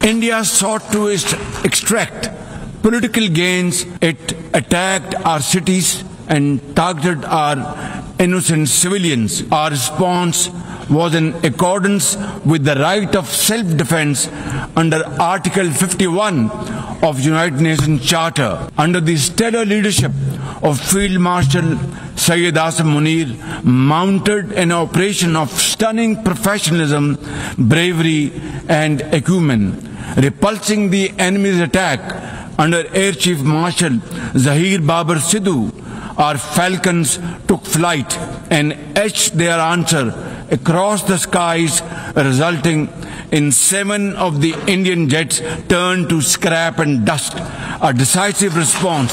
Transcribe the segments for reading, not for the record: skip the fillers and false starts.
India sought to extract political gains. It attacked our cities and targeted our innocent civilians. Our response was in accordance with the right of self-defense under Article 51 of United Nations Charter. Under the stellar leadership of Field Marshal Syed Asim Munir, mounted an operation of stunning professionalism, bravery and acumen, repulsing the enemy's attack under Air Chief Marshal Zahir Babar Sidhu. Our falcons took flight and etched their answer across the skies, resulting in 7 of the Indian jets turned to scrap and dust. A decisive response.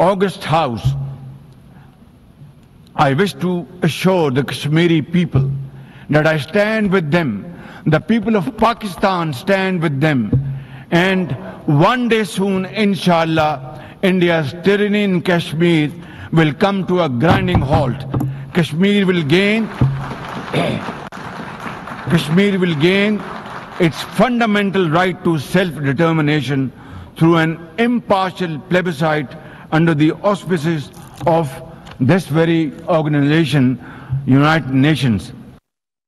August House, I wish to assure the Kashmiri people that I stand with them. The people of Pakistan stand with them, and one day soon, inshallah, India's tyranny in Kashmir will come to a grinding halt. Kashmir will gain its fundamental right to self-determination through an impartial plebiscite under the auspices of this very organization, United Nations.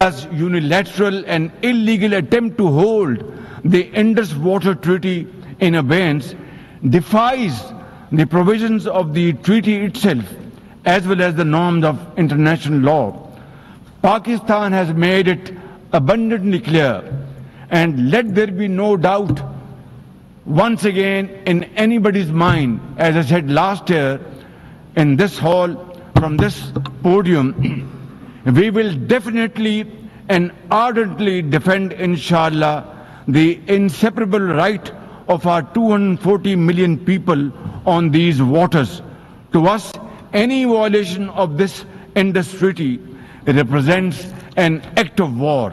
As unilateral and illegal attempt to hold the Indus Water Treaty in abeyance defies the provisions of the treaty itself as well as the norms of international law. Pakistan has made it abundantly clear, and let there be no doubt once again in anybody's mind, as I said last year in this hall from this podium, we will definitely and ardently defend, inshallah, the inseparable right of our 240 million people on these waters. To us, any violation of this Indus Treaty represents an act of war.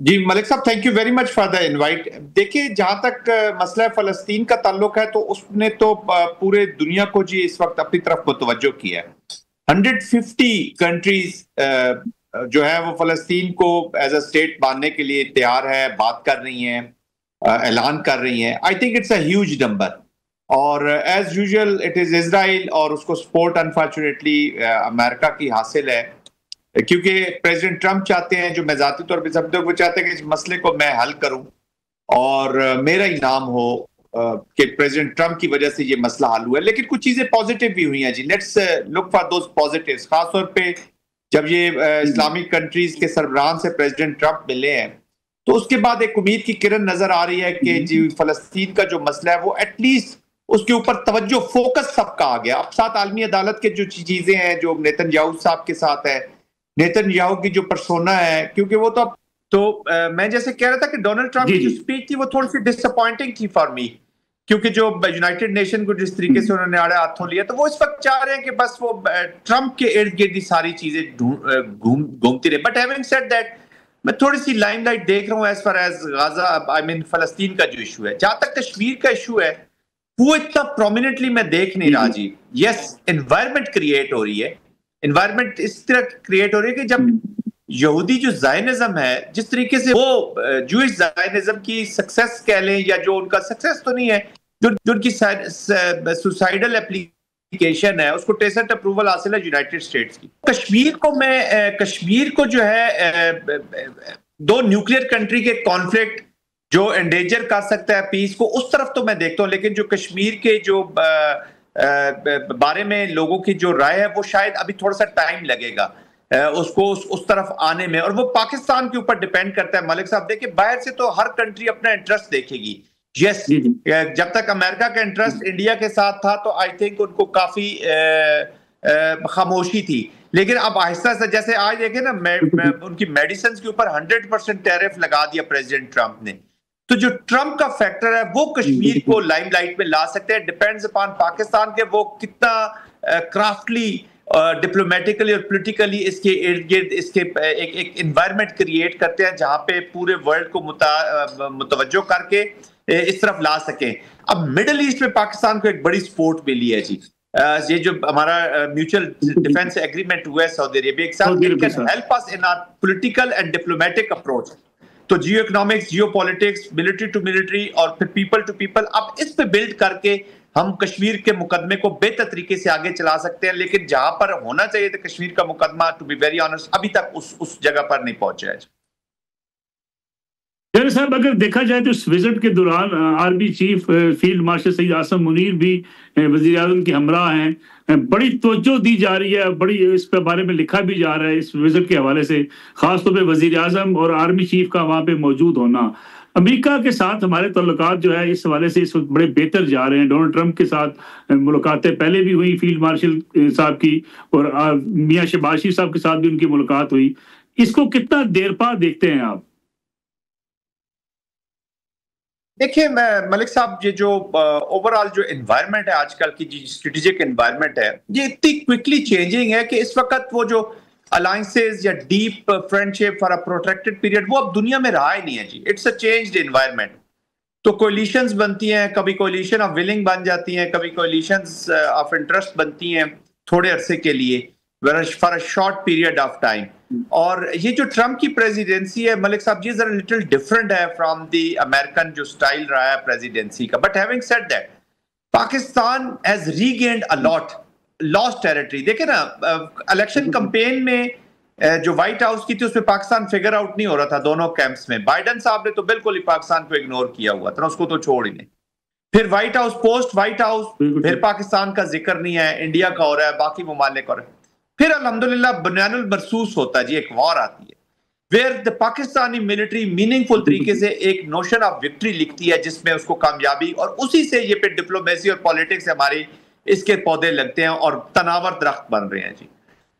جی ملک صاحب thank you very much for the invite. دیکھیے جہاں تک مسئلہ فلسطین کا تعلق ہے تو اس نے تو پورے دنیا کو جی اس وقت اپنی طرف متوجہ کیا ہے. 150 کنٹریز جو ہے وہ فلسطین کو ایز اے اسٹیٹ ماننے کے لیے تیار ہے, بات کر رہی ہیں, اعلان کر رہی ہیں. I think it's a huge number, اور as usual it is Israel, اور اس کو سپورٹ انفارچونیٹلی امریکہ کی حاصل ہے, کیونکہ پریزیڈنٹ ٹرمپ چاہتے ہیں, جو میں ذاتی طور پہ سمجھتا ہوں, وہ چاہتے ہیں کہ اس مسئلے کو میں حل کروں اور میرا ہی نام ہو کہ پریزیڈنٹ ٹرمپ کی وجہ سے یہ مسئلہ حل ہوا ہے. لیکن کچھ چیزیں پازیٹیو بھی ہوئی ہیں جی. Let's look for those positives. خاص طور پہ جب یہ اسلامک کنٹریز کے سربراہان سے پریزیڈنٹ ٹرمپ ملے ہیں تو اس کے بعد ایک امید کی کرن نظر آ رہی ہے کہ جی فلسطین کا جو مسئلہ ہے وہ ایٹ لیسٹ اس کے اوپر توجہ, فوکس سب کا آ گیا. اب ساتھ عالمی عدالت کے جو چیزیں ہیں جو نیتن یاہو صاحب کے ساتھ ہے, نیتن یاہو کی جو پرسونا ہے, کیونکہ وہ تو میں جیسے کہہ رہا تھا کہ ڈونلڈ ٹرمپ کی جو سپیچ تھی وہ تھوڑی سی ڈس اپوائنٹنگ تھی فار می, کیونکہ جو یونائٹڈ نیشن کو جس طریقے سے انہوں نے آڑے ہاتھوں لیا, تو وہ اس وقت چاہ رہے ہیں کہ بس وہ ٹرمپ کے ارد گرد ساری چیزیں گھومتی رہے. بٹ ہیونگ سیڈ دیٹ میں تھوڑی سی لائم لائٹ دیکھ رہا ہوں ایز فار ایز غازہ, آئی مین فلسطین کا جو ایشو ہے. جہاں تک کشمیر کا ایشو ہے وہ اتنا پرومیننٹلی میں دیکھ نہیں رہا جی. یس انوائرمنٹ کریٹ ہو رہی ہے, انوائرمنٹ اس طرح کریٹ ہو رہی ہے کہ جب یہودی جو زائنزم ہے, جس طریقے سے وہ جوئش زائنزم کی سکسس کہہ لیں, یا جو ان کا سکسس تو نہیں ہے, جو ان کی سوسائیڈل اپلیکیشن ہے, اس کو ٹیسٹ اپروول حاصل ہے یونائٹڈ سٹیٹس کی. کشمیر کو جو ہے دو نیوکلیئر کنٹری کے کانفلکٹ جو انڈینجر کر سکتا ہے پیس کو, اس طرف تو میں دیکھتا ہوں. لیکن جو کشمیر کے جو بارے میں لوگوں کی جو رائے ہے وہ شاید ابھی تھوڑا سا ٹائم لگے گا اس کو اس طرف آنے میں, اور وہ پاکستان کے اوپر ڈیپینڈ کرتا ہے. ملک صاحب دیکھیں باہر سے تو ہر کنٹری اپنا انٹرسٹ دیکھے گی. یس جب تک امریکہ کا انٹرسٹ انڈیا کے ساتھ تھا تو آئی تھنک ان کو کافی خاموشی تھی. لیکن اب آہستہ سے جیسے آج دیکھیں نا, ان کی میڈیسنز کے اوپر 100% ٹیرف لگا دیا پریزیڈنٹ ٹرمپ نے. تو جو ٹرمپ کا فیکٹر ہے وہ کشمیر کو لائم لائٹ میں لا سکتے ہیں. ڈیپینڈز اپان پاکستان کے وہ کتنا کرافٹلی ڈپلومیٹیکلی اور پولیٹیکلی اس کے ارد گرد اس کے ایک انوائرمنٹ کریٹ کرتے ہیں جہاں پہ پورے ورلڈ کو متوجہ کر کے اس طرف لا سکیں. اب مڈل ایسٹ میں پاکستان کو ایک بڑی سپورٹ ملی ہے جی. یہ جو ہمارا میوچل ڈیفنس ایگریمنٹ ہوا ہے سعودی عربیہ کے ساتھ, it can help us in our political and diplomatic approach. تو geoeconomics, geopolitics, military to military اور پھر پیپل ٹو پیپل, اب اس پہ بلڈ کر کے ہم کشمیر کے مقدمے کو بہتر طریقے سے آگے چلا سکتے ہیں. لیکن جہاں پر ہونا چاہیے تھا کشمیر کا مقدمہ, ٹو بی ویری آنسٹ, ابھی تک اس جگہ پر نہیں پہنچا ہے. جنرل صاحب اگر دیکھا جائے تو اس وزٹ کے دوران army chief field marshal Syed Asim Munir بھی وزیر اعظم کے ہمراہ ہیں. بڑی توجہ دی جا رہی ہے, بڑی اس پہ بارے میں لکھا بھی جا رہا ہے اس وزٹ کے حوالے سے, خاص طور پہ وزیر اعظم اور آرمی چیف کا وہاں پہ موجود ہونا. امریکہ کے ساتھ ہمارے تعلقات جو ہے اس حوالے سے اس وقت بڑے بہتر جا رہے ہیں. ڈونلڈ ٹرمپ کے ساتھ ملاقاتیں پہلے بھی ہوئی فیلڈ مارشل صاحب کی, اور میاں شہباز شریف صاحب کے ساتھ بھی ان کی ملاقات ہوئی. اس کو کتنا دیر پا دیکھتے ہیں آپ؟ دیکھیں ملک صاحب, یہ جو اوور آل جو انوائرمنٹ ہے آج کل کی جو اسٹریٹجک انوائرمنٹ ہے, یہ اتنی کوئکلی چینجنگ ہے کہ اس وقت وہ جو الائنسز یا deep friendship for a protected period وہ اب دنیا میں رہا ہی نہیں ہے جی. It's a changed environment. تو کولیشنز بنتی ہیں, کبھی کولیشن آف ولنگ بن جاتی ہیں, کبھی کولیشنز آف انٹرسٹ بنتی ہیں تھوڑے عرصے کے لیے for a short period of time. اور یہ جو ٹرمپ کی پریزیڈنسی ہے ملک صاحب, یہ ذرا لٹل ڈفرنٹ ہے فرام دی امریکن جو سٹائل رہا ہے پریزیڈنسی کا. But having said that Pakistan has regained a lot lost territory. دیکھیں نا الیکشن کمپین میں جو وائٹ ہاؤس کی تھی اس میں پاکستان فگر آؤٹ نہیں ہو رہا تھا دونوں کیمپس میں. بائیڈن صاحب نے تو بالکل ہی پاکستان کو اگنور کیا ہوا تھا, اس کو تو چھوڑ ہی نہیں. پھر white house, post white house, پھر پاکستان کا ذکر نہیں ہے, انڈیا کا ہو رہا ہے, باقی ممالک ہو رہا ہے. پھر الحمدللہ بنیان المرصوص ہوتا ہے جی, ایک وار آتی ہے where the Pakistani military meaningful طریقے سے ایک نوشن آف وکٹری لکھتی ہے جس میں اس کو کامیابی, اور اسی سے یہ پھر ڈپلومیسی اور پالیٹکس ہماری اس کے پودے لگتے ہیں اور تناور درخت بن رہے ہیں جی.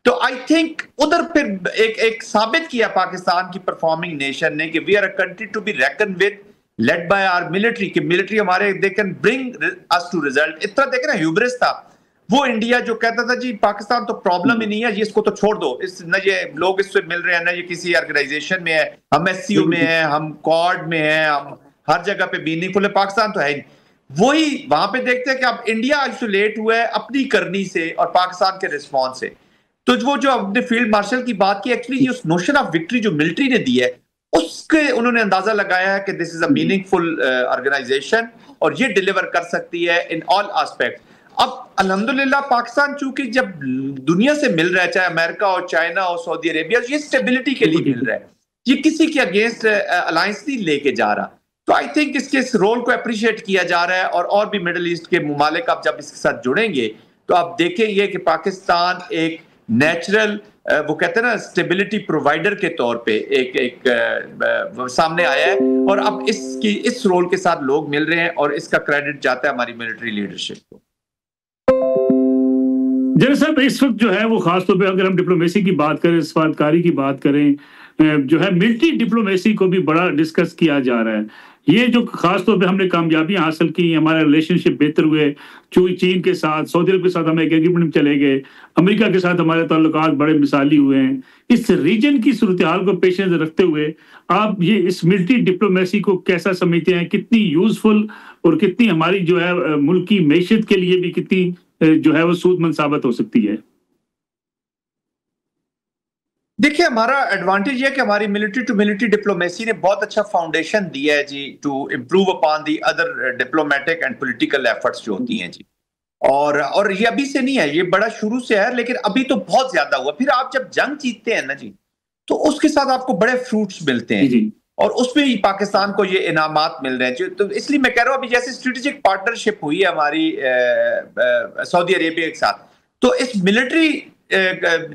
تو آئی تھنک ادھر پھر ایک ثابت کیا پاکستان کی پرفارمنگ نیشن نے کہ we are a country to be reckon with, lead by our military, کہ ملٹری ہمارے they can bring us to result. اتنا دیکھیں نا ہیوبرس تھا وہ انڈیا جو کہتا تھا جی پاکستان تو پرابلم ہی نہیں ہے، اس کو تو چھوڑ دو، نہ یہ لوگ اس سے مل رہے ہیں، نہ یہ کسی آرگنائزیشن میں ہے، ہم ایس سی او میں ہیں، ہم کوڈ میں ہیں، ہم ہر جگہ پہ میننگ فل ہے، پاکستان تو ہے ہی. وہی وہاں پہ دیکھتے ہیں کہ اب انڈیا آئسولیٹ ہوا ہے اپنی کرنی سے اور پاکستان کے رسپانس سے. تو وہ جو اپنے فیلڈ مارشل کی بات کی، ایکچولی اس نوشن آف وکٹری جو ملٹری نے دی ہے اس کے انہوں نے اندازہ لگایا ہے کہ دس is a meaning full organization اور یہ ڈیلیور کر سکتی ہے ان آل آسپیکٹ. اب الحمدللہ پاکستان چونکہ جب دنیا سے مل رہا ہے، چاہے امریکہ ہو، چائنا ہو، سعودی عربیہ، یہ اسٹیبلٹی کے لیے مل رہا ہے، یہ کسی کے اگینسٹ الائنس نہیں لے کے جا رہا. تو آئی تھنک اس کے اس رول کو اپریشیٹ کیا جا رہا ہے، اور بھی مڈل ایسٹ کے ممالک اب جب اس کے ساتھ جڑیں گے تو آپ دیکھیں گے کہ پاکستان ایک نیچرل وہ کہتے ہیں نا اسٹیبلٹی پرووائڈر کے طور پہ ایک سامنے آیا ہے، اور اب اس رول کے ساتھ لوگ مل رہے ہیں، اور اس کا کریڈٹ جاتا ہے ہماری ملٹری لیڈرشپ کو. جنرل صاحب اس وقت جو ہے وہ خاص طور پہ اگر ہم ڈپلومیسی کی بات کریں، سفارتکاری کی بات کریں، جو ہے ملٹری ڈپلومیسی کو بھی بڑا ڈسکس کیا جا رہا ہے. یہ جو خاص طور پہ ہم نے کامیابیاں حاصل کی، ہمارے ریلیشن شپ بہتر ہوئے، چین کے ساتھ، سعودی عرب کے ساتھ ہم ایک ایگریمنٹ میں چلے گئے، امریکہ کے ساتھ ہمارے تعلقات بڑے مثالی ہوئے ہیں. اس ریجن کی صورتحال کو پیش نظر رکھتے ہوئے آپ یہ اس ملٹری ڈپلومیسی کو کیسا سمجھتے ہیں؟ کتنی یوزفل اور کتنی ہماری جو ہے ملک کی معیشت کے لیے بھی کتنی جو ہے وہ سود مند ثابت ہو سکتی ہے؟ دیکھیں ہمارا ایڈوانٹیج یہ ہے کہ ہماری ملٹری ٹو ملٹری ڈپلومیسی نے بہت اچھا فاؤنڈیشن دیا ہے جی to improve upon the other diplomatic and political efforts جو ہوتی ہیں جی. اور یہ ابھی سے نہیں ہے، یہ بڑا شروع سے ہے، لیکن ابھی تو بہت زیادہ ہوا. پھر آپ جب جنگ جیتتے ہیں نا جی تو اس کے ساتھ آپ کو بڑے فروٹس ملتے ہیں جی، اور اس میں ہی پاکستان کو یہ انعامات مل رہے ہیں. تو اس لیے میں کہہ رہا ہوں ابھی جیسے اسٹریٹجک پارٹنرشپ ہوئی ہے ہماری سعودی عربیہ کے ساتھ، تو اس ملٹری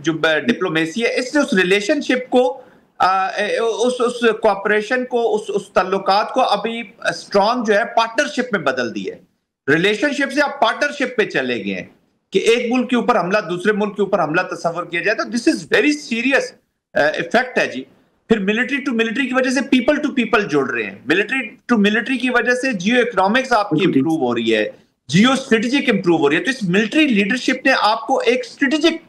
جو ڈپلومیسی ہے اس نے اس ریلیشن شپ کو، اس کوآپریشن کو، اس تعلقات کو ابھی اسٹرانگ جو ہے پارٹنرشپ میں بدل دی ہے. ریلیشن شپ سے آپ پارٹنرشپ پہ چلے گئے ہیں کہ ایک ملک کے اوپر حملہ دوسرے ملک کے اوپر حملہ تصور کیا جائے، تو دس از ویری سیریس ایفیکٹ ہے جی. پھر ملٹری ٹو ملٹری کی وجہ سے پیپل ٹو پیپل جڑ رہے ہیں، ملٹری ٹو ملٹری کی وجہ سے جیو اکنامکس آپ کی امپروو ہو رہی ہے، جیو اسٹریٹجک امپروو ہو رہی ہے. تو اس ملٹری لیڈرشپ نے آپ کو ایک اسٹریٹجک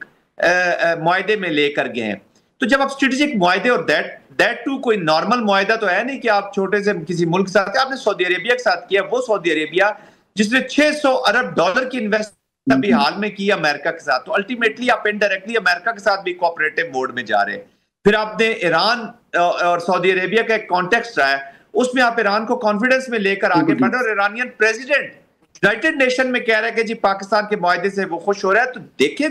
معاہدے میں لے کر گئے ہیں. تو جب آپ اسٹریٹجک معاہدے، اور دیٹ ٹو کوئی نارمل معاہدہ تو ہے نہیں کہ آپ چھوٹے سے کسی ملک کے ساتھ، آپ نے سعودی عربیہ کے ساتھ کیا، وہ سعودی عربیہ جس نے $600 ارب کی انویسٹ ابھی حال میں کی امریکہ کے ساتھ، تو الٹیمیٹلی آپ انڈائریکٹلی امریکہ کے ساتھ بھی کوآپریٹو موڈ میں جا رہے ہیں. پھر آپ نے ایران اور سعودی عربیہ کا ایک کانٹیکسٹ رہا ہے، اس میں آپ ایران کو کانفیڈنس میں لے کر آگے بڑھ رہے، اور ایرانین پریزیڈنٹ یونائٹڈ نیشن میں کہہ رہا ہے کہ جی پاکستان کے معاہدے سے وہ خوش ہو رہا ہے. تو دیکھیں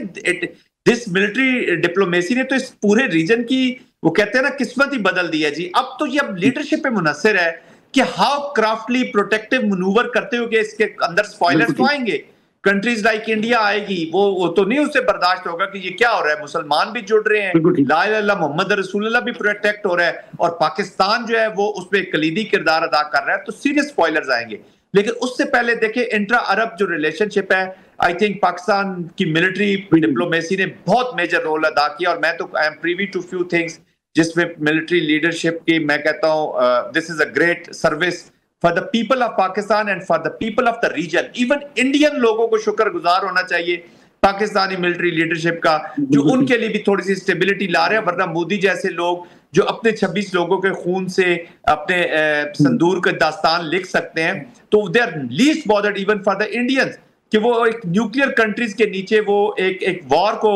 دس ملٹری ڈپلومیسی نے تو اس پورے ریجن کی وہ کہتے ہیں نا قسمت ہی بدل دی ہے جی. اب تو یہ اب لیڈرشپ پہ منحصر ہے کہ ہاؤ کرافٹلی پروٹیکٹیو منوور کرتے ہو کہ اس کے اندر سپوائلرز تو آئیں گے، کنٹریز لائک انڈیا آئے گی، وہ تو نہیں اسے برداشت ہوگا کہ یہ کیا ہو رہا ہے. مسلمان بھی جڑ رہے ہیں، لا الہ الا اللہ محمد رسول اللہ بھی پروٹیکٹ ہو رہا ہے، اور پاکستان جو ہے وہ اس میں کلیدی کردار ادا کر رہا ہے. تو سیریس سپوائلرز آئیں گے. لیکن اس سے پہلے دیکھیں انٹرا عرب جو ریلیشن شپ ہے، آئی تھنک پاکستان کی ملٹری ڈپلومیسی نے بہت میجر رول ادا کیا. اور میں تو I am privy to few things جس میں ملٹری لیڈرشپ کی میں کہتا ہوں this is a great service for the people of Pakistan and for the people of the region. Even Indian لوگوں کو شکر گزار ہونا چاہیے پاکستانی ملٹری لیڈرشپ کا، جو ان کے لیے بھی تھوڑی سی اسٹیبلٹی لا رہے ہیں. ورنہ مودی جیسے لوگ جو اپنے 26 لوگوں کے خون سے اپنے صندور کا داستان لکھ سکتے ہیں، تو they are least bothered even for the Indians کہ وہ ایک نیوکلیئر کنٹریز کے نیچے وہ ایک وار کو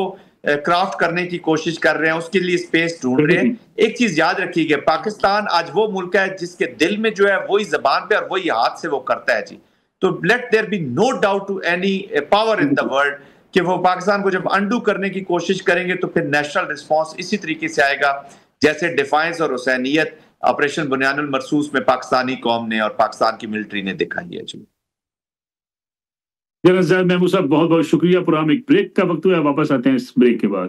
کرافٹ کرنے کی کوشش کر رہے ہیں، اس کے لیے اسپیس ڈھونڈ رہے ہیں. ایک چیز یاد رکھیے گا، پاکستان آج وہ ملک ہے جس کے دل میں جو ہے وہی زبان پہ اور وہی ہاتھ سے وہ کرتا ہے جی. تو let there be no doubt to any power in the world کہ وہ پاکستان کو جب انڈو کرنے کی کوشش کریں گے تو پھر نیشنل رسپانس اسی طریقے سے آئے گا جیسے ڈیفائنس اور حسینیت آپریشن بنیان المرصوص میں پاکستانی قوم نے اور پاکستان کی ملٹری نے دکھائی ہے. جنرل زید محمود صاحب بہت بہت شکریہ. پروگرام ایک بریک کا وقت ہوا ہے، واپس آتے ہیں اس بریک کے بعد.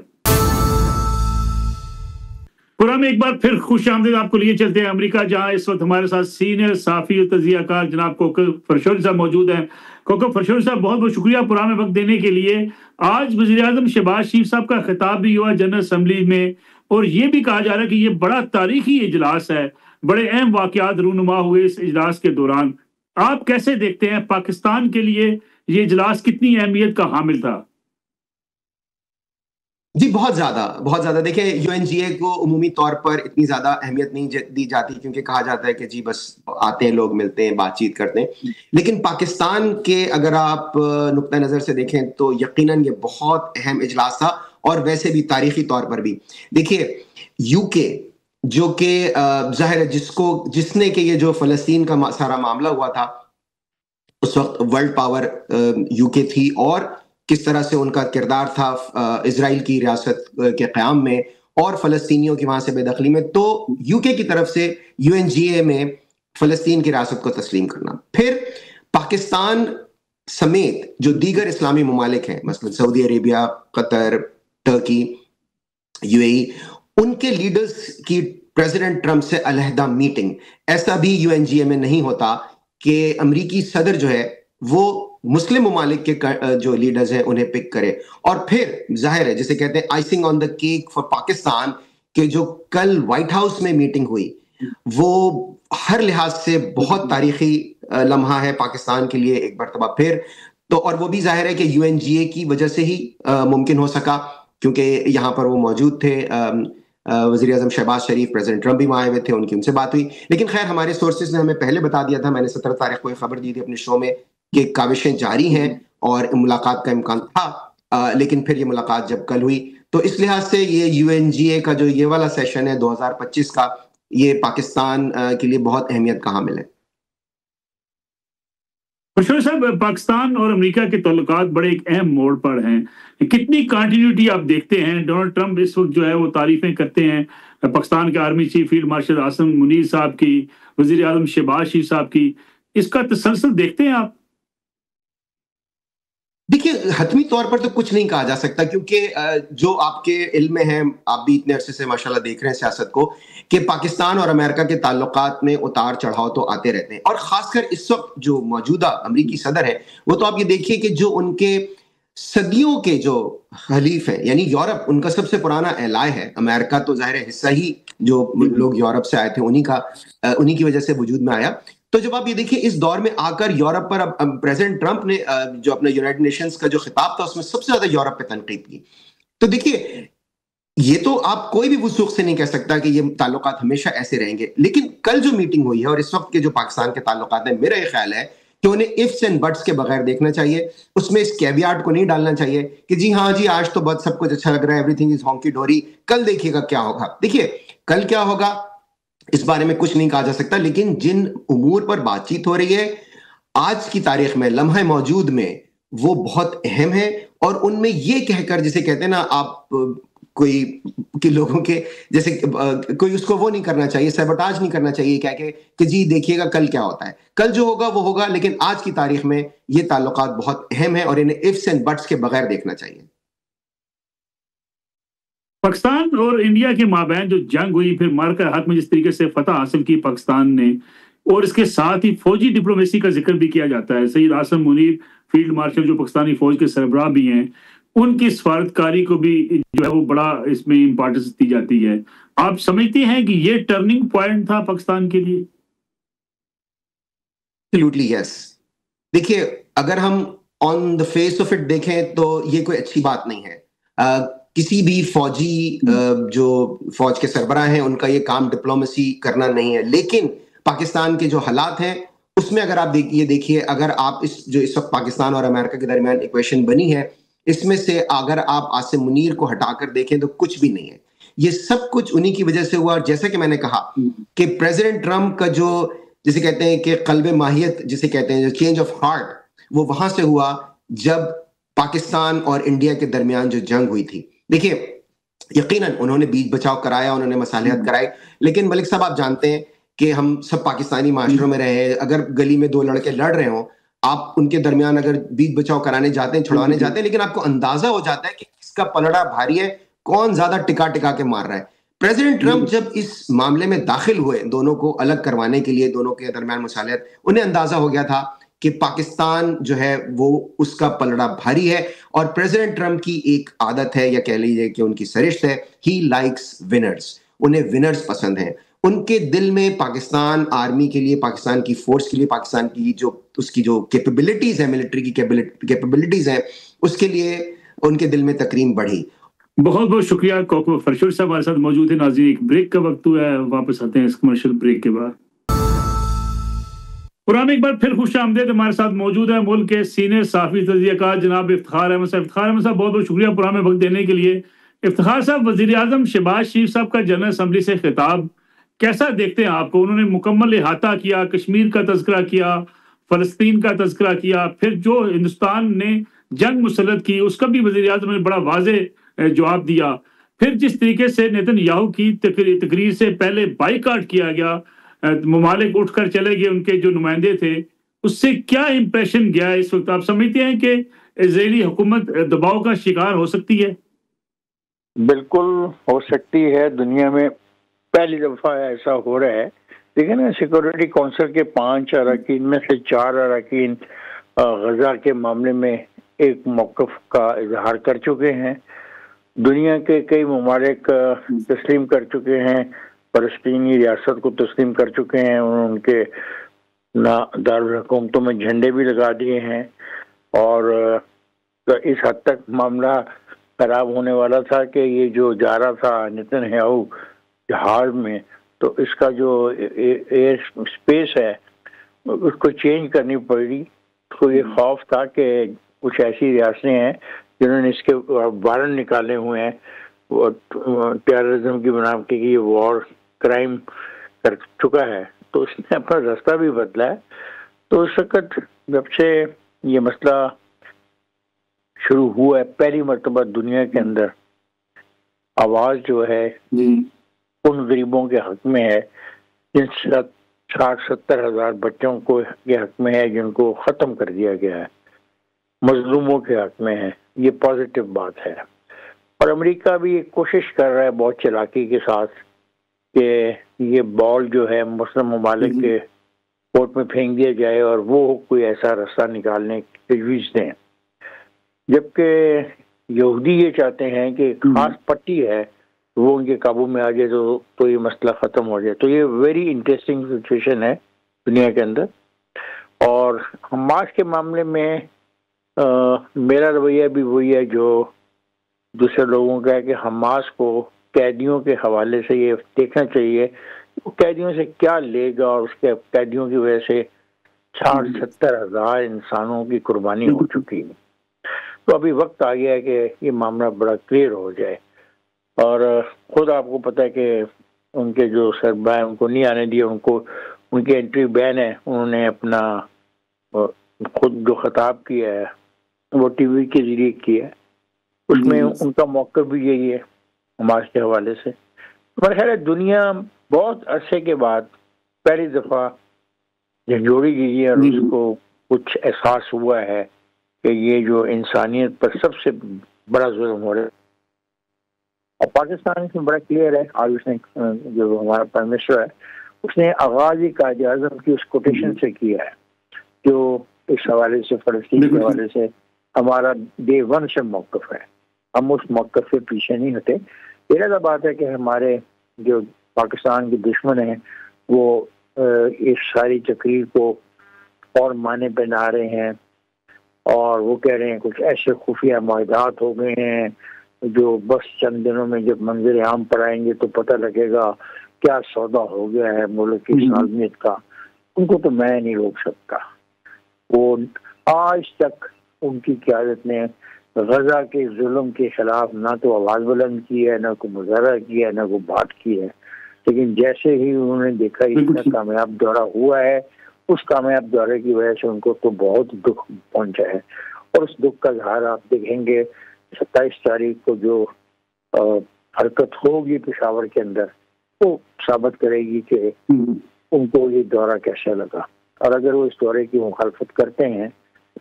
پروگرام میں ایک بار پھر خوش آمدید آپ کو لیے چلتے ہیں امریکہ، جہاں اس وقت ہمارے ساتھ سینئر صحافی اور تجزیہ کار جناب کوکب فرشوری صاحب موجود ہیں. کوکب فرشوری صاحب بہت بہت شکریہ پروگرام میں وقت دینے کے لیے. آج وزیر اعظم شہباز شریف صاحب کا خطاب بھی ہوا جنرل اسمبلی میں، اور یہ بھی کہا جا رہا ہے کہ یہ بڑا تاریخی اجلاس ہے، بڑے اہم واقعات رونما ہوئے اس اجلاس کے دوران. آپ کیسے دیکھتے ہیں پاکستان کے لیے یہ اجلاس کتنی اہمیت کا حامل تھا؟ جی بہت زیادہ. دیکھیں یو این جی اے کو عمومی طور پر اتنی زیادہ اہمیت نہیں دی جاتی کیونکہ کہا جاتا ہے کہ جی بس آتے ہیں لوگ، ملتے ہیں، بات چیت کرتے ہیں. لیکن پاکستان کے اگر آپ نقطہ نظر سے دیکھیں تو یقیناً یہ بہت اہم اجلاس تھا، اور ویسے بھی تاریخی طور پر بھی. دیکھیے یو کے جو کہ ظاہر ہے جس نے کہ یہ جو فلسطین کا سارا معاملہ ہوا تھا اس وقت ورلڈ پاور یو کے تھی، اور کس طرح سے ان کا کردار تھا اسرائیل کی ریاست کے قیام میں اور فلسطینیوں کی وہاں سے بے دخلی میں. تو یو کے کی طرف سے یو این جی اے میں فلسطین کی ریاست کو تسلیم کرنا. پھر پاکستان سمیت جو دیگر اسلامی ممالک ہیں، مثلا سعودی عربیہ، قطر، ٹرکی، یو اے ای، ان کے لیڈرز کی پریزیڈنٹ ٹرمپ سے علیحدہ میٹنگ. ایسا بھی یو این جی اے میں نہیں ہوتا کہ امریکی صدر جو ہے وہ مسلم ممالک کے جو لیڈرز ہیں انہیں پک کرے. اور پھر ظاہر ہے جسے کہتے ہیں icing on the cake for Pakistan, کہ جو کل وائٹ ہاؤس میں میٹنگ ہوئی وہ ہر لحاظ سے بہت تاریخی لمحہ ہے پاکستان کے لیے ایک مرتبہ پھر. تو اور وہ بھی ظاہر ہے کہ یو این جی اے کی وجہ سے ہی ممکن ہو سکا، کیونکہ یہاں پر وہ موجود تھے. وزیر اعظم شہباز شریف، پریزیڈنٹ ٹرمپ بھی وہاں آئے ہوئے تھے، ان سے بات ہوئی. لیکن خیر ہمارے سورسز نے ہمیں پہلے بتا دیا تھا، میں نے 17 تاریخ کو یہ خبر دی تھی اپنے شو میں کہ کاوشیں جاری ہیں اور ملاقات کا امکان تھا. لیکن پھر یہ ملاقات جب کل ہوئی تو اس لحاظ سے یہ یو این جی اے کا جو یہ والا سیشن ہے 2025 کا، یہ پاکستان کے لیے بہت اہمیت کا حامل ہے. پشور صاحب، پاکستان اور امریکہ کے تعلقات بڑے ایک اہم موڑ پر ہیں. کتنی کنٹینیوٹی آپ دیکھتے ہیں؟ ڈونلڈ ٹرمپ اس وقت جو ہے وہ تعریفیں کرتے ہیں پاکستان کے army chief field marshal Asim Munir صاحب کی، وزیر اعظم شہباز شریف صاحب کی. اس کا تسلسل دیکھتے ہیں آپ؟ دیکھیے حتمی طور پر تو کچھ نہیں کہا جا سکتا، کیونکہ جو آپ کے علم میں ہے، آپ بھی اتنے عرصے سے ماشاءاللہ دیکھ رہے ہیں سیاست کو، کہ پاکستان اور امریکہ کے تعلقات میں اتار چڑھاؤ تو آتے رہتے ہیں. اور خاص کر اس وقت جو موجودہ امریکی صدر ہے وہ تو آپ یہ دیکھیے کہ جو ان کے صدیوں کے جو حلیف ہیں، یعنی یورپ ان کا سب سے پرانا ایلائے ہے. امریکہ تو ظاہر حصہ ہی جو لوگ یورپ سے آئے تھے انہی کی وجہ سے وجود میں آیا. تو جب آپ یہ دیکھیں اس دور میں آ کر یورپ پر اب پریزیڈنٹ ٹرمپ نے جو اپنا یونائٹڈ نیشنز کا جو خطاب تھا اس میں سب سے زیادہ یورپ پہ تنقید کی. تو دیکھیے یہ تو آپ کوئی بھی وثوق سے نہیں کہہ سکتا کہ یہ تعلقات ہمیشہ ایسے رہیں گے. لیکن کل جو میٹنگ ہوئی ہے اور اس وقت کے جو پاکستان کے تعلقات ہیں، میرا یہ خیال ہے کہ انہیں ifs اینڈ بٹس کے بغیر دیکھنا چاہیے. اس میں اس کیویاٹ کو نہیں ڈالنا چاہیے کہ جی ہاں جی آج تو بہت سب کچھ اچھا لگ رہا ہے، ایوری تھنگ از ہانکی ڈوری، کل دیکھیے گا کیا ہوگا. دیکھیے کل کیا ہوگا اس بارے میں کچھ نہیں کہا جا سکتا، لیکن جن امور پر بات چیت ہو رہی ہے آج کی تاریخ میں، لمحہ موجود میں، وہ بہت اہم ہے. اور ان میں یہ کہہ کر جسے کہتے ہیں نا آپ کوئی کہ لوگوں کے جیسے کوئی اس کو وہ نہیں کرنا چاہیے، سیبوٹاج نہیں کرنا چاہیے کہہ کہ جی دیکھیے گا کل کیا ہوتا ہے. کل جو ہوگا وہ ہوگا، لیکن آج کی تاریخ میں یہ تعلقات بہت اہم ہیں اور انہیں ifs اینڈ بٹس کے بغیر دیکھنا چاہیے. پاکستان اور انڈیا کے مابین جو جنگ ہوئی، پھر مار کر حق میں جس طریقے سے فتح حاصل کی پاکستان نے، اور اس کے ساتھ ہی فوجی ڈپلومیسی کا ذکر بھی کیا جاتا ہے. سید عاصم منیر فیلڈ مارشل جو پاکستانی فوج کے سربراہ بھی ہیں، ان کی سفارتکاری کو بھی جو ہے وہ بڑا اس میں امپورٹنس دی جاتی ہے. آپ سمجھتے ہیں کہ یہ ٹرننگ پوائنٹ تھا پاکستان کے لیے؟ Absolutely yes. دیکھیے اگر ہم آن دا فیس آف اٹ دیکھیں تو یہ کوئی اچھی بات نہیں ہے. کسی بھی فوجی جو فوج کے سربراہ ہیں ان کا یہ کام ڈپلومیسی کرنا نہیں ہے. لیکن پاکستان کے جو حالات ہیں اس میں اگر آپ یہ دیکھیے، اگر آپ اس وقت پاکستان اور امریکہ کے درمیان ایکویشن بنی ہے، اس میں سے اگر آپ عاصم منیر کو ہٹا کر دیکھیں تو کچھ بھی نہیں ہے. یہ سب کچھ انہی کی وجہ سے ہوا. اور جیسا کہ میں نے کہا کہ پریزیڈنٹ ٹرمپ کا جو جسے کہتے ہیں کہ قلب ماہیت جسے کہتے ہیں، جو چینج آف ہارٹ، وہ وہاں سے ہوا جب پاکستان اور انڈیا کے درمیان جو جنگ ہوئی تھی. دیکھیے یقیناً انہوں نے بیچ بچاؤ کرایا، انہوں نے مصالحت کرائی، لیکن ملک صاحب آپ جانتے ہیں کہ ہم سب پاکستانی معاشروں میں رہے ہیں. اگر گلی میں دو لڑکے لڑ رہے ہوں، آپ ان کے درمیان اگر بیچ بچاؤ کرانے جاتے ہیں، چھڑوانے جاتے ہیں، لیکن آپ کو اندازہ ہو جاتا ہے کہ کس کا پلڑا بھاری ہے، کون زیادہ ٹکا کے مار رہا ہے. پریزیڈنٹ ٹرمپ جب اس معاملے میں داخل ہوئے دونوں کو الگ کروانے کے لیے، دونوں کے درمیان مصالحت، انہیں اندازہ ہو گیا تھا کہ پاکستان جو ہے وہ اس کا پلڑا بھاری ہے. اور پریزیڈنٹ ٹرمپ کی ایک عادت ہے یا کہہ لیجیے کہ ان کی سرشت ہے، ہی لائکس ونرز. انہیں ونرز پسند ہیں. ان کے دل میں پاکستان آرمی کے لیے، پاکستان کی فورس کے لیے، پاکستان کی جو اس کی جو کیپیبلٹیز ہیں، ملٹری کی کیپیبلٹیز ہیں، اس کے لیے ان کے دل میں تکریم بڑھی۔ بہت بہت شکریہ کوکو فرشور صاحب ہمارے ساتھ موجود ہیں۔ ناظرین ایک بریک کا وقت ہوا ہے، واپس آتے ہیں اس کمرشل بریک کے بعد۔ پرام ایک بار پھر خوش آمدید، ہمارے ساتھ موجود ہے ملک کے سینئر صحافی تجزیہ کار جناب افتخار احمد صاحب۔ افتخار احمد صاحب بہت بہت شکریہ پرام میں وقت دینے کے لیے۔ افتخار صاحب، وزیر اعظم شہباز شریف صاحب کا جنرل اسمبلی سے خطاب کیسا دیکھتے ہیں آپ کو؟ انہوں نے مکمل احاطہ کیا، کشمیر کا تذکرہ کیا، فلسطین کا تذکرہ کیا، پھر جو ہندوستان نے جنگ مسلط کی اس کا بھی وزیر اعظم نے بڑا واضح جواب دیا۔ پھر جس طریقے سے نیتن یاہو کی تقریر سے پہلے بائیکاٹ کیا گیا، ممالک اٹھ کر چلے گئے، ان کے جو نمائندے تھے، اس سے کیا امپریشن گیا ہے اس وقت؟ آپ سمجھتے ہیں کہ اسرائیلی حکومت دباؤ کا شکار ہو سکتی ہے؟ بالکل ہو سکتی ہے، دنیا میں پہلی دفعہ ایسا ہو رہا ہے۔ دیکھیں نا، سیکورٹی کونسل کے 5 اراکین میں سے 4 اراکین غزہ کے معاملے میں ایک موقف کا اظہار کر چکے ہیں۔ دنیا کے کئی ممالک تسلیم کر چکے ہیں، فلسطینی ریاست کو تسلیم کر چکے ہیں، ان کے دارالحکومتوں میں جھنڈے بھی لگا دیے ہیں، اور اس حد تک معاملہ خراب ہونے والا تھا کہ یہ جو جا رہا تھا نیتن یاہو جہاز میں، تو اس کا جو ایئر اسپیس ہے اس کو چینج کرنی پڑی۔ اس کو یہ خوف تھا کہ کچھ ایسی ریاستیں ہیں جنہوں نے اس کے وارنٹ نکالے ہوئے ہیں ٹیررزم کی بنا کے، یہ وار کرائم کر چکا ہے، تو اس نے اپنا راستہ بھی بدلا ہے۔ تو اس وقت جب سے یہ مسئلہ شروع ہوا ہے، پہلی مرتبہ دنیا کے اندر آواز جو ہے ان غریبوں کے حق میں ہے جن 60-70 ہزار بچوں کو کے حق میں ہے، جن کو ختم کر دیا گیا ہے، مظلوموں کے حق میں ہے۔ یہ پازیٹیو بات ہے، اور امریکہ بھی ایک کوشش کر رہا ہے بہت چلاکی کے ساتھ کہ یہ بال جو ہے مسلم ممالک کے کورٹ میں پھینک دیا جائے اور وہ کوئی ایسا راستہ نکالنے کی تجویز دیں، جبکہ یہودی یہ چاہتے ہیں کہ ایک خاص پٹی ہے وہ ان کے قابو میں آ جائے تو یہ مسئلہ ختم ہو جائے۔ تو یہ ویری انٹرسٹنگ سچویشن ہے دنیا کے اندر۔ اور حماس کے معاملے میں میرا رویہ بھی وہی ہے جو دوسرے لوگوں کا ہے کہ حماس کو قیدیوں کے حوالے سے یہ دیکھنا چاہیے وہ قیدیوں سے کیا لے گا، اور اس کے قیدیوں کی وجہ سے 60-70 ہزار انسانوں کی قربانی ہو چکی ہے۔ تو ابھی وقت آ گیا ہے کہ یہ معاملہ بڑا کلیئر ہو جائے، اور خود آپ کو پتہ ہے کہ ان کے جو سربراہ ہیں ان کو نہیں آنے دیا، ان کو ان کی انٹری بین ہے۔ انہوں نے اپنا خود جو خطاب کیا ہے وہ ٹی وی کے ذریعے کیا ہے، اس میں ان کا موقف بھی یہی ہے حماس کے حوالے سے۔ میرا خیال ہے دنیا بہت عرصے کے بعد پہلی دفعہ جھنجھوڑی گئی ہے، اور اس کو کچھ احساس ہوا ہے کہ یہ جو انسانیت پر سب سے بڑا ظلم ہو رہا ہے۔ اور پاکستان اس میں بڑا کلیئر ہے، آج اس نے جو ہمارا پرائم منسٹر ہے اس نے آغاز ہی قائد اعظم کی اس کوٹیشن سے کیا ہے، جو اس حوالے سے فلسطین کے حوالے سے ہمارا ڈے 1 سے موقف ہے، ہم اس موقف سے پیچھے نہیں ہٹے۔ یہ زیادہ بات ہے کہ ہمارے جو پاکستان کے دشمن ہیں وہ اس ساری تقریر کو اور معنی بنا رہے ہیں، اور وہ کہہ رہے ہیں کچھ ایسے خفیہ معاہدات ہو گئے ہیں جو بس چند دنوں میں جب منظر عام پر آئیں گے تو پتہ لگے گا کیا سودا ہو گیا ہے ملک کی سالمیت کا۔ ان کو تو میں نہیں روک سکتا۔ وہ آج تک ان کی قیادت نے غزہ کے ظلم کے خلاف نہ تو آواز بلند کی ہے، نہ کوئی مظاہرہ کیا ہے، نہ کوئی بات کی ہے، لیکن جیسے ہی انہوں نے دیکھا اتنا کامیاب دورہ ہوا ہے، اس کامیاب دورے کی وجہ سے ان کو تو بہت دکھ پہنچا ہے، اور اس دکھ کا اظہار آپ دیکھیں گے 27 تاریخ کو جو حرکت ہوگی پشاور کے اندر وہ ثابت کرے گی کہ ان کو یہ دورہ کیسا لگا، اور اگر وہ اس دورے کی مخالفت کرتے ہیں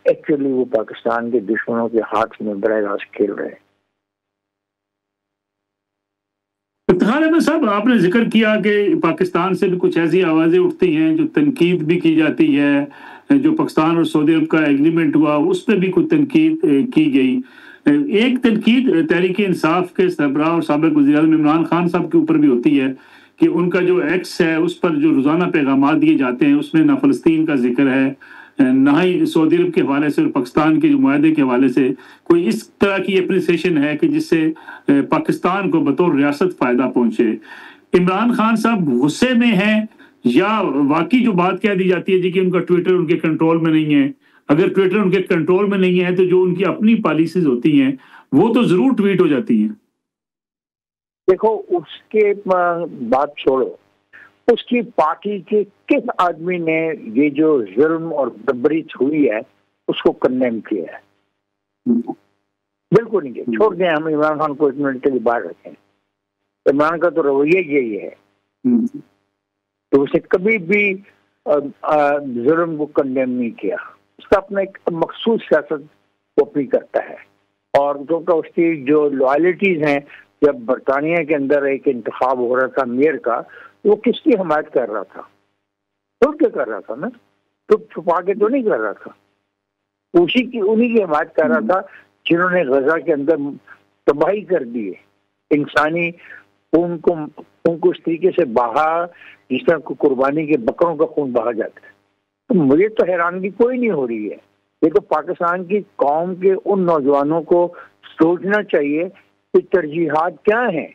ایکچولی وہ پاکستان کے دشمنوں کے ہاتھ میں براہ راست کھیل رہے ہیں۔ افتخار احمد صاحب، آپ نے ذکر کیا کہ پاکستان سے بھی کچھ ایسی آوازیں اٹھتی ہیں جو تنقید بھی کی جاتی ہے، جو پاکستان اور سعودی عرب کا ایگریمنٹ ہوا اس پہ بھی کچھ تنقید کی گئی۔ ایک تنقید تحریک انصاف کے سربراہ اور سابق وزیر اعظم عمران خان صاحب کے اوپر بھی ہوتی ہے کہ ان کا جو ایکس ہے اس پر جو روزانہ پیغامات دیے جاتے ہیں اس میں نہ فلسطین کا ذکر ہے نہ ہی سعودی عرب کے حوالے سے اور پاکستان کے جو معاہدے کے حوالے سے کوئی اس طرح کی اپریسیشن ہے کہ جس سے پاکستان کو بطور ریاست فائدہ پہنچے. عمران خان صاحب غصے میں ہیں یا واقعی جو بات کہہ دی جاتی ہے جی کہ ان کا ٹویٹر ان کے کنٹرول میں نہیں ہے؟ اگر ٹویٹر ان کے کنٹرول میں نہیں ہے تو جو ان کی اپنی پالیسیز ہوتی ہیں وہ تو ضرور ٹویٹ ہو جاتی ہیں. دیکھو اس کے بات چھوڑو، اس کی پارٹی کے کس آدمی نے یہ جو ظلم اور تبریز ہوئی ہے اس کو کنڈیم کیا ہے؟ بالکل نہیں کیا. چھوڑ دیں، ہم عمران خان کو ایک منٹ کے لیے باہر رکھیں. عمران کا تو رویہ یہی ہے، تو اسے کبھی بھی ظلم کو کنڈیم نہیں کیا. اس کا اپنا ایک مخصوص سیاست وہ اپنی کرتا ہے، اور اس کی جو لوائلٹیز ہیں، جب برطانیہ کے اندر ایک انتخاب ہو رہا تھا میئر کا، وہ کس کی حمایت کر رہا تھا؟ چھپ کے کر رہا تھا نا، چھپا کے تو نہیں کر رہا تھا. انہی کی حمایت کر رہا تھا جنہوں نے غزہ کے اندر تباہی کر دی ہے. انسانی خون کو اس طریقے سے بہا جس طرح کو قربانی کے بکروں کا خون بہا جاتا ہے. تو مجھے تو حیرانگی کوئی نہیں ہو رہی ہے. یہ تو پاکستان کی قوم کے ان نوجوانوں کو سوچنا چاہیے کہ ترجیحات کیا ہیں.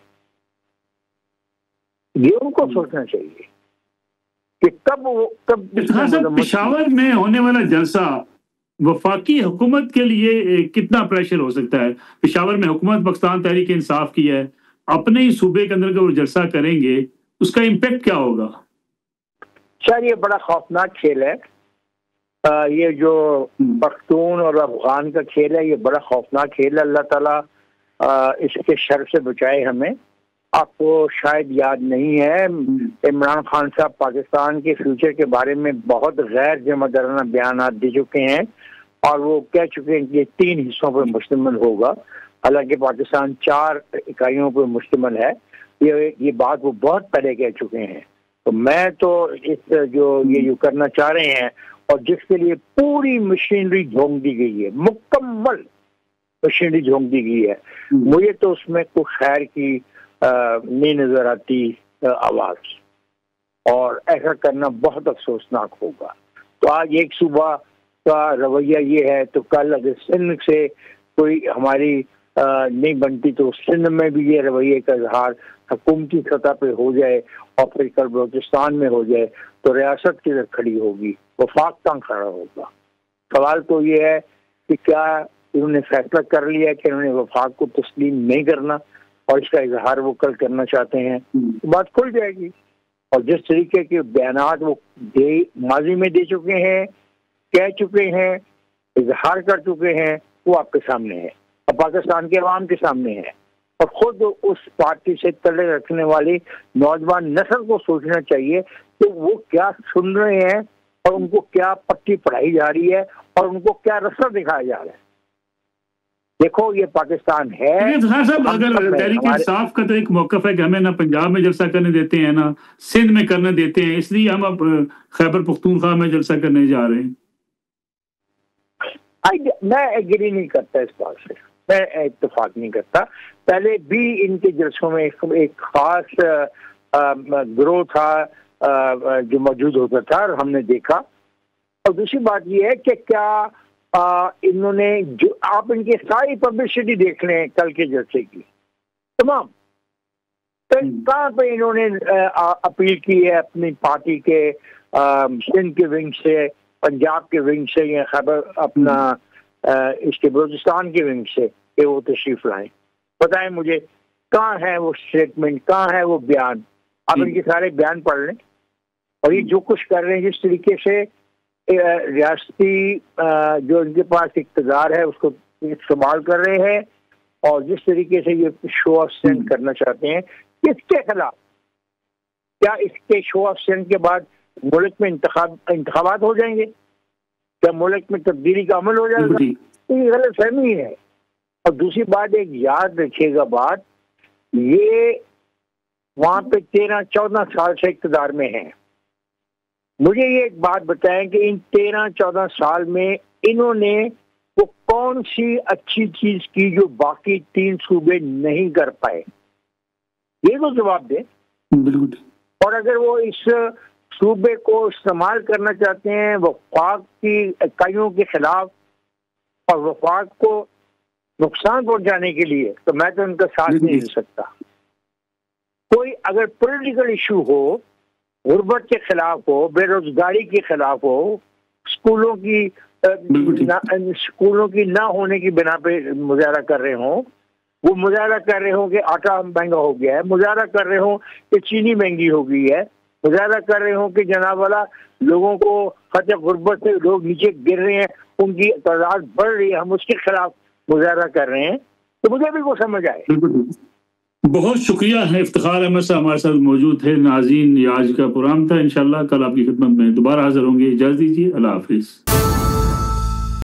یہ ان کو سوچنا چاہیے کہ کب پشاور میں ہونے والا جلسہ وفاقی حکومت کے لیے کتنا پریشر ہو سکتا ہے؟ پشاور میں حکومت پاکستان تحریک انصاف کی ہے، اپنے ہی صوبے کے اندر وہ جلسہ کریں گے، اس کا امپیکٹ کیا ہوگا؟ سر یہ بڑا خوفناک کھیل ہے. یہ جو پختون اور افغان کا کھیل ہے، یہ بڑا خوفناک کھیل ہے. اللہ تعالیٰ اس کے شر سے بچائے ہمیں. آپ کو شاید یاد نہیں ہے، عمران خان صاحب پاکستان کے فیوچر کے بارے میں بہت غیر ذمہ دارانہ بیانات دے چکے ہیں، اور وہ کہہ چکے ہیں کہ 3 حصوں پر مشتمل ہوگا. حالانکہ پاکستان 4 اکائیوں پر مشتمل ہے. یہ بات وہ بہت پہلے کہہ چکے ہیں. تو میں تو اس جو کرنا چاہ رہے ہیں اور جس کے لیے پوری مشینری جھونک دی گئی ہے، مکمل مشینری جھونک دی گئی ہے، مجھے تو اس میں کوئی خیر کی نہیں نظر آتی آواز. اور ایسا کرنا بہت افسوسناک ہوگا. تو آج ایک صوبہ کا رویہ یہ ہے، تو کل اگر سندھ سے کوئی ہماری نہیں بنتی تو سندھ میں بھی یہ رویے کا اظہار حکومتی سطح پہ ہو جائے، اور پھر کل بلوچستان میں ہو جائے، تو ریاست کدھر کھڑی ہوگی؟ وفاق کہاں کھڑا ہوگا؟ سوال تو یہ ہے کہ کیا انہوں نے فیصلہ کر لیا کہ انہوں نے وفاق کو تسلیم نہیں کرنا، اور اس کا اظہار وہ کل کرنا چاہتے ہیں؟ بات کھل جائے گی. اور جس طریقے کے بیانات وہ ماضی میں دے چکے ہیں، کہہ چکے ہیں، اظہار کر چکے ہیں، وہ آپ کے سامنے ہے اور پاکستان کے عوام کے سامنے ہے. اور خود اس پارٹی سے تعلق رکھنے والی نوجوان نسل کو سوچنا چاہیے کہ وہ کیا سن رہے ہیں، اور ان کو کیا پٹی پڑھائی جا رہی ہے، اور ان کو کیا رستہ دکھایا جا رہا ہے. دیکھو یہ پاکستان ہے. اگر تحریک انصاف کا تو ایک موقف ہے کہ ہمیں نہ پنجاب میں جلسہ کرنے دیتے ہیں، نہ سندھ میں کرنے دیتے ہیں، اس لیے ہم اب خیبر پختونخوا میں جلسہ کرنے جا رہے ہیں. میں ایگری نہیں کرتا اس بات سے، میں اتفاق نہیں کرتا. پہلے بھی ان کے جلسوں میں ایک خاص گروہ تھا جو موجود ہوتا تھا، اور ہم نے دیکھا. اور دوسری بات یہ ہے کہ کیا انہوں نے جو آپ ان کی ساری پبلسٹی دیکھ لیں کل کے جلسے کی تمام، کہاں پہ انہوں نے اپیل کی ہے اپنی پارٹی کے سندھ کے ونگ سے، پنجاب کے ونگ سے، یا خیبر اپنا اس کے بلوچستان کے ونگ سے کہ وہ تشریف لائیں. بتائیں مجھے کہاں ہے وہ اسٹیٹمنٹ، کہاں ہے وہ بیان؟ آپ ان کے سارے بیان پڑھ لیں. اور یہ جو کچھ کر رہے ہیں، جس طریقے سے ریاستی جو ان کے پاس اقتدار ہے اس کو استعمال کر رہے ہیں، اور جس طریقے سے یہ شو آف اسٹرینتھ کرنا چاہتے ہیں، کس کے خلاف؟ کیا اس کے شو آف اسٹرینتھ کے بعد ملک میں انتخابات ہو جائیں گے؟ کیا ملک میں تبدیلی کا عمل ہو جائے گا؟ یہ غلط فہمی ہے. اور دوسری بات ایک یاد رکھیے گا بات، یہ وہاں پہ 13-14 سال سے اقتدار میں ہیں. مجھے یہ ایک بات بتائیں کہ ان 13-14 سال میں انہوں نے وہ کون سی اچھی چیز کی جو باقی 3 صوبے نہیں کر پائے؟ یہ تو جواب دیں. بالکل. اور اگر وہ اس صوبے کو استعمال کرنا چاہتے ہیں وفاق کی اکائیوں کے خلاف اور وفاق کو نقصان پہنچانے کے لیے، تو میں تو ان کا ساتھ نہیں دے سکتا۔ کوئی اگر پولیٹیکل ایشو ہو، غربت کے خلاف ہو، بے روزگاری کے خلاف ہو، اسکولوں کی نہ ہونے کی بنا پہ مظاہرہ کر رہے ہوں، وہ مظاہرہ کر رہے ہوں کہ آٹا مہنگا ہو گیا ہے، مظاہرہ کر رہے ہوں کہ چینی مہنگی ہو گئی ہے، مظاہرہ کر رہے ہوں کہ جناب والا لوگوں کو خط غربت سے لوگ نیچے گر رہے ہیں، ان کی تعداد بڑھ رہی ہے، ہم اس کے خلاف مظاہرہ کر رہے ہیں، تو مجھے بھی وہ سمجھ آئے۔ بہت شکریہ ہے، افتخار احمد صاحب ہمارے ساتھ موجود تھے۔ ناظرین، یہ آج کا پروگرام تھا، انشاءاللہ کل آپ کی خدمت میں دوبارہ حاضر ہوں گے۔ اجازت دیجیے، اللہ حافظ۔